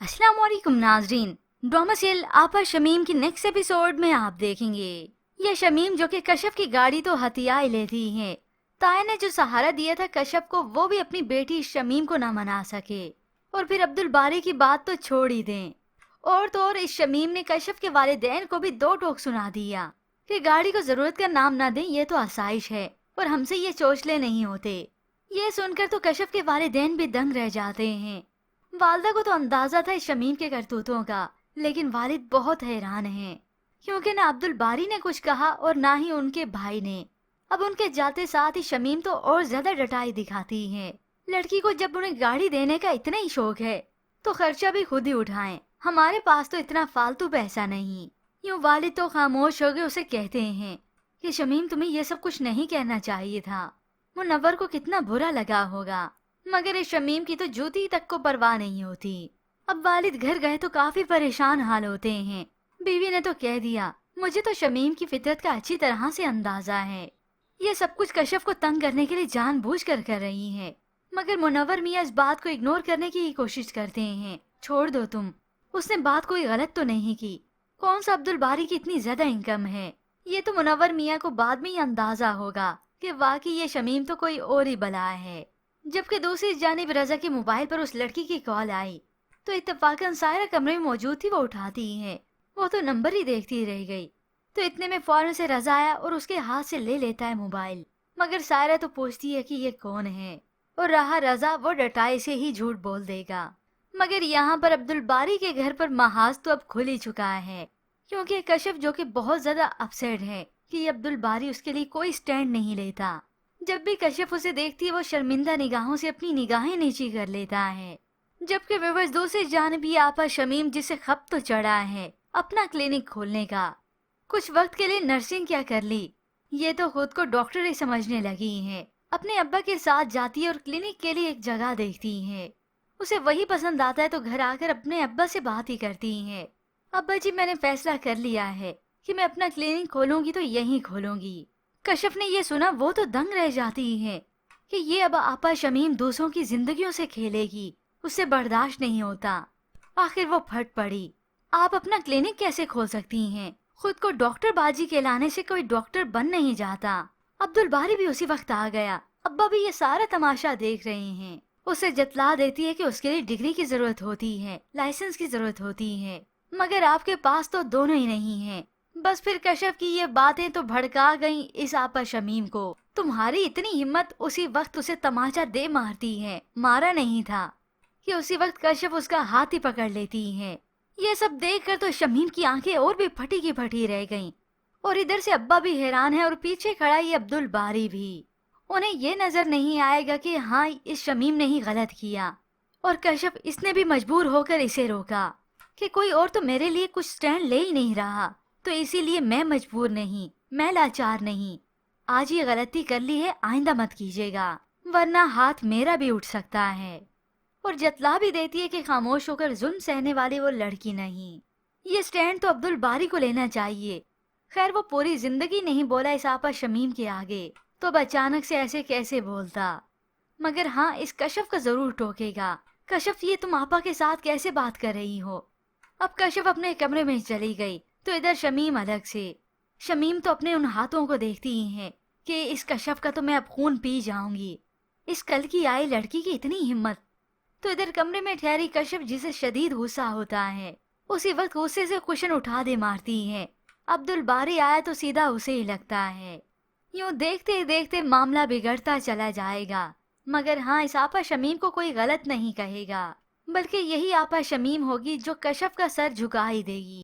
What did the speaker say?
अस्सलाम वालेकुम नाजरीन। ड्रामा सीरियल आपा शमीम की नेक्स्ट एपिसोड में आप देखेंगे ये शमीम जो कि कश्यप की गाड़ी तो हथिया ही लेती है। ताया ने जो सहारा दिया था कश्यप को वो भी अपनी बेटी शमीम को ना मना सके और फिर अब्दुल बारी की बात तो छोड़ ही दें। और तो और इस शमीम ने कश्यप के वालिदैन को भी दो टोक सुना दिया कि गाड़ी को जरूरत का नाम ना दें, ये तो आसाइश है और हमसे ये चोचले नहीं होते। ये सुनकर तो कश्यप के वालिदैन भी दंग रह जाते हैं। वालदा को तो अंदाजा था इस शमीम के करतूतों का, लेकिन वालिद बहुत हैरान हैं क्योंकि ना अब्दुल बारी ने कुछ कहा और ना ही उनके भाई ने। अब उनके जाते साथ ही शमीम तो और ज्यादा डटाई दिखाती है। लड़की को जब उन्हें गाड़ी देने का इतना ही शौक है तो खर्चा भी खुद ही उठाएं, हमारे पास तो इतना फालतू पैसा नहीं। यूँ वालिद तो खामोश हो गए उसे कहते हैं कि शमीम तुम्हें ये सब कुछ नहीं कहना चाहिए था। मुनव्वर को कितना बुरा लगा होगा, मगर इस शमीम की तो जूती तक को परवाह नहीं होती। अब वालिद घर गए तो काफी परेशान हाल होते हैं। बीवी ने तो कह दिया मुझे तो शमीम की फितरत का अच्छी तरह से अंदाजा है। ये सब कुछ कश्यप को तंग करने के लिए जानबूझकर कर रही है। मगर मुनव्वर मियाँ इस बात को इग्नोर करने की कोशिश करते हैं। छोड़ दो तुम, उसने बात कोई गलत तो नहीं की। कौन सा अब्दुल बारी की इतनी ज्यादा इनकम है। ये तो मुनव्वर मियाँ को बाद में ही अंदाजा होगा कि वाकई ये शमीम तो कोई और ही बला है। जबकि दूसरी जानिब रजा के मोबाइल पर उस लड़की की कॉल आई तो इत्तेफाकन सायरा कमरे में मौजूद थी। वो उठाती है, वो तो नंबर ही देखती रह गई। तो इतने में फौरन से रजा आया और उसके हाथ से ले लेता है मोबाइल। मगर सायरा तो पूछती है कि ये कौन है और रहा रजा वो डटाई से ही झूठ बोल देगा। मगर यहाँ पर अब्दुल बारी के घर पर महाज तो अब खुल ही चुका है क्योंकि कश्यप जो कि बहुत ज्यादा अपसेट है कि अब्दुल बारी उसके लिए कोई स्टैंड नहीं लेता। जब भी कश्यप उसे देखती है वो शर्मिंदा निगाहों से अपनी निगाहें नीची कर लेता है। जबकि व्यवर्स दूसरी जानिब ये आपा शमीम जिसे खप तो चढ़ा है अपना क्लिनिक खोलने का। कुछ वक्त के लिए नर्सिंग क्या कर ली, ये तो खुद को डॉक्टर ही समझने लगी है। अपने अब्बा के साथ जाती है और क्लिनिक के लिए एक जगह देखती है। उसे वही पसंद आता है तो घर आकर अपने अब्बा से बात ही करती है। अब्बा जी मैंने फैसला कर लिया है कि मैं अपना क्लिनिक खोलूंगी तो यहीं खोलूंगी। कश्यप ने ये सुना वो तो दंग रह जाती है कि ये अब आपा शमीम दूसरों की जिंदगियों से खेलेगी, उससे बर्दाश्त नहीं होता। आखिर वो फट पड़ी, आप अपना क्लिनिक कैसे खोल सकती हैं? खुद को डॉक्टर बाजी कहलाने से कोई डॉक्टर बन नहीं जाता। अब्दुल बारी भी उसी वक्त आ गया। अब्बा भी ये सारा तमाशा देख रहे हैं। उसे जतला देती है कि उसके लिए डिग्री की जरूरत होती है, लाइसेंस की जरूरत होती है, मगर आपके पास तो दोनों ही नहीं है। बस फिर कश्यप की ये बातें तो भड़का गईं इस आपा शमीम को। तुम्हारी इतनी हिम्मत, उसी वक्त उसे तमाचा दे मारती है। मारा नहीं था कि उसी वक्त कश्यप उसका हाथ ही पकड़ लेती है। ये सब देखकर तो शमीम की आंखें और भी फटी की फटी रह गईं। और इधर से अब्बा भी हैरान है और पीछे खड़ा ये अब्दुल बारी भी। उन्हें ये नजर नहीं आएगा कि हाँ इस शमीम ने ही गलत किया और कश्यप इसने भी मजबूर होकर इसे रोका कि कोई और तो मेरे लिए कुछ स्टैंड ले ही नहीं रहा, तो इसीलिए मैं मजबूर नहीं, मैं लाचार नहीं। आज ये गलती कर ली है, आइंदा मत कीजिएगा वरना हाथ मेरा भी उठ सकता है। और जतला भी देती है कि खामोश होकर जुल्म सहने वाली वो लड़की नहीं। ये स्टैंड तो अब्दुल बारी को लेना चाहिए। खैर वो पूरी जिंदगी नहीं बोला इस आपा शमीम के आगे, तो अब अचानक से ऐसे कैसे बोलता। मगर हाँ इस कश्यप का जरूर टोकेगा। कश्यप ये तुम आपा के साथ कैसे बात कर रही हो। अब कश्यप अपने कमरे में चली गई तो इधर शमीम अलग से। शमीम तो अपने उन हाथों को देखती ही है कि इस कश्यप का तो मैं अब खून पी जाऊंगी। इस कल की आई लड़की की इतनी हिम्मत। तो इधर कमरे में ठहरी कश्यप जिसे शदीद गुस्सा होता है उसी वक्त गुस्से से कुशन उठा दे मारती है। अब्दुल बारी आया तो सीधा उसे ही लगता है। यूं देखते देखते मामला बिगड़ता चला जाएगा। मगर हाँ इस आपा शमीम को कोई गलत नहीं कहेगा, बल्कि यही आपा शमीम होगी जो कश्यप का सर झुका ही देगी।